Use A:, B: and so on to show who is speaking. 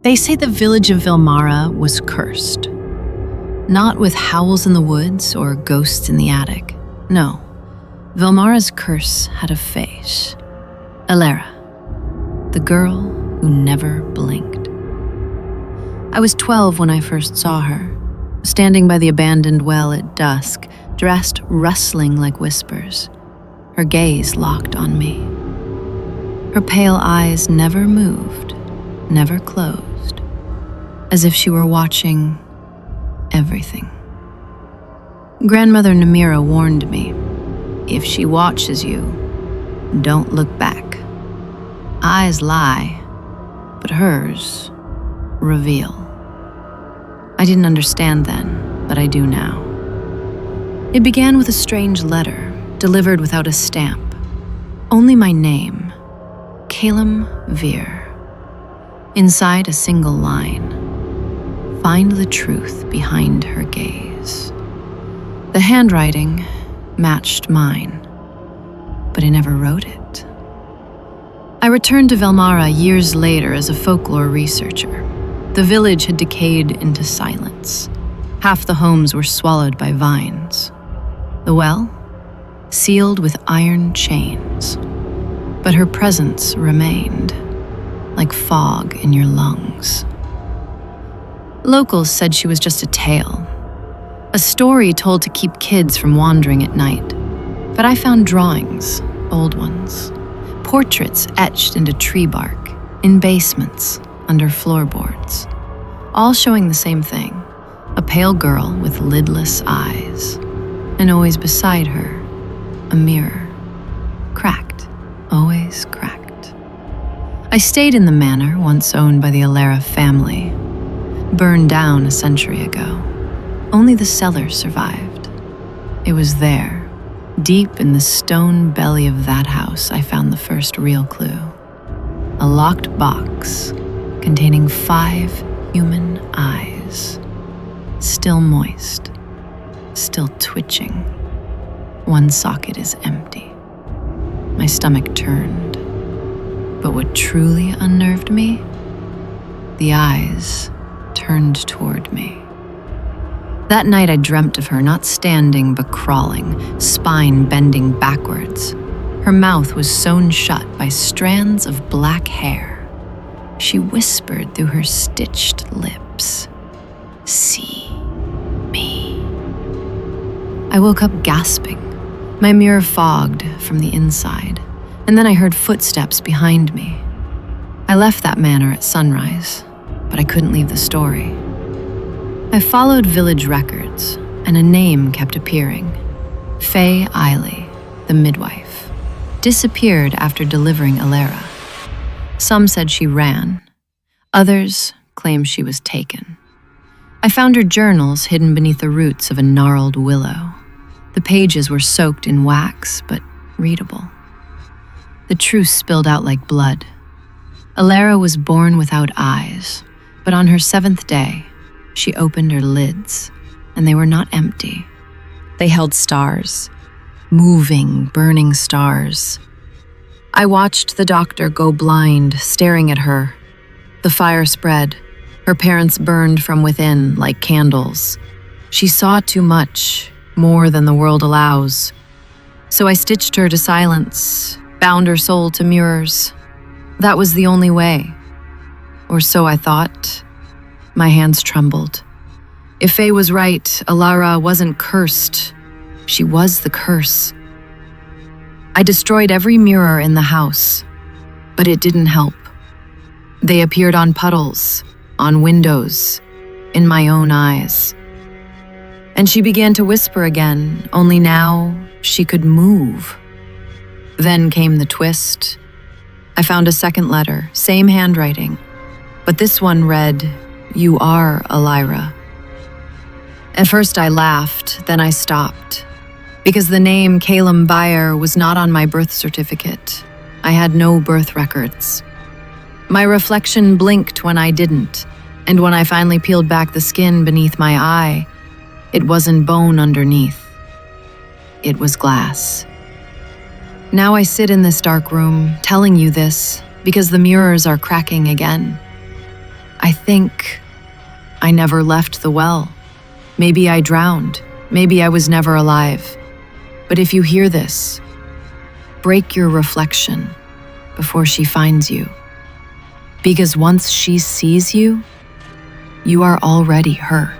A: They say the village of Velmara was cursed. Not with howls in the woods or ghosts in the attic. No, Velmara's curse had a face. Elaerah, the girl who never blinked. I was 12 when I first saw her, standing by the abandoned well at dusk, dressed rustling like whispers, her gaze locked on me. Her pale eyes never moved, never closed, as if she were watching everything. Grandmother Namira warned me, if she watches you, don't look back. Eyes lie, but hers reveal. I didn't understand then, but I do now. It began with a strange letter, delivered without a stamp. Only my name, Caelum Vyre. Inside a single line, find the truth behind her gaze. The handwriting matched mine, but I never wrote it. I returned to Velmara years later as a folklore researcher. The village had decayed into silence. Half the homes were swallowed by vines. The well, sealed with iron chains. But her presence remained, like fog in your lungs. Locals said she was just a tale, a story told to keep kids from wandering at night. But I found drawings, old ones, portraits etched into tree bark, in basements, under floorboards, all showing the same thing, a pale girl with lidless eyes, and always beside her, a mirror, cracked, always cracked. I stayed in the manor once owned by the Elaerah family, burned down a century ago. Only the cellar survived. It was there, deep in the stone belly of that house, I found the first real clue. A locked box containing 5 human eyes, still moist, still twitching. One socket is empty. My stomach turned. But what truly unnerved me? The eyes turned toward me. That night I dreamt of her, not standing but crawling, spine bending backwards. Her mouth was sewn shut by strands of black hair. She whispered through her stitched lips, "See me." I woke up gasping, my mirror fogged from the inside, and then I heard footsteps behind me. I left that manor at sunrise, but I couldn't leave the story. I followed village records, and a name kept appearing. Faye Eiley, the midwife, disappeared after delivering Elaerah. Some said she ran. Others claimed she was taken. I found her journals hidden beneath the roots of a gnarled willow. The pages were soaked in wax, but readable. The truth spilled out like blood. Elaerah was born without eyes, but on her 7th day, she opened her lids, and they were not empty. They held stars, moving, burning stars. I watched the doctor go blind, staring at her. The fire spread. Her parents burned from within like candles. She saw too much, more than the world allows. So I stitched her to silence, bound her soul to mirrors. That was the only way. Or so I thought. My hands trembled. If Faye was right, Elaerah wasn't cursed. She was the curse. I destroyed every mirror in the house, but it didn't help. They appeared on puddles, on windows, in my own eyes. And she began to whisper again, only now she could move. Then came the twist. I found a second letter, same handwriting, but this one read, "You are Elaerah." At first I laughed, then I stopped, because the name Caelum Vyre was not on my birth certificate. I had no birth records. My reflection blinked when I didn't, and when I finally peeled back the skin beneath my eye, it wasn't bone underneath. It was glass. Now I sit in this dark room, telling you this, because the mirrors are cracking again. I think I never left the well. Maybe I drowned. Maybe I was never alive. But if you hear this, break your reflection before she finds you. Because once she sees you, you are already her.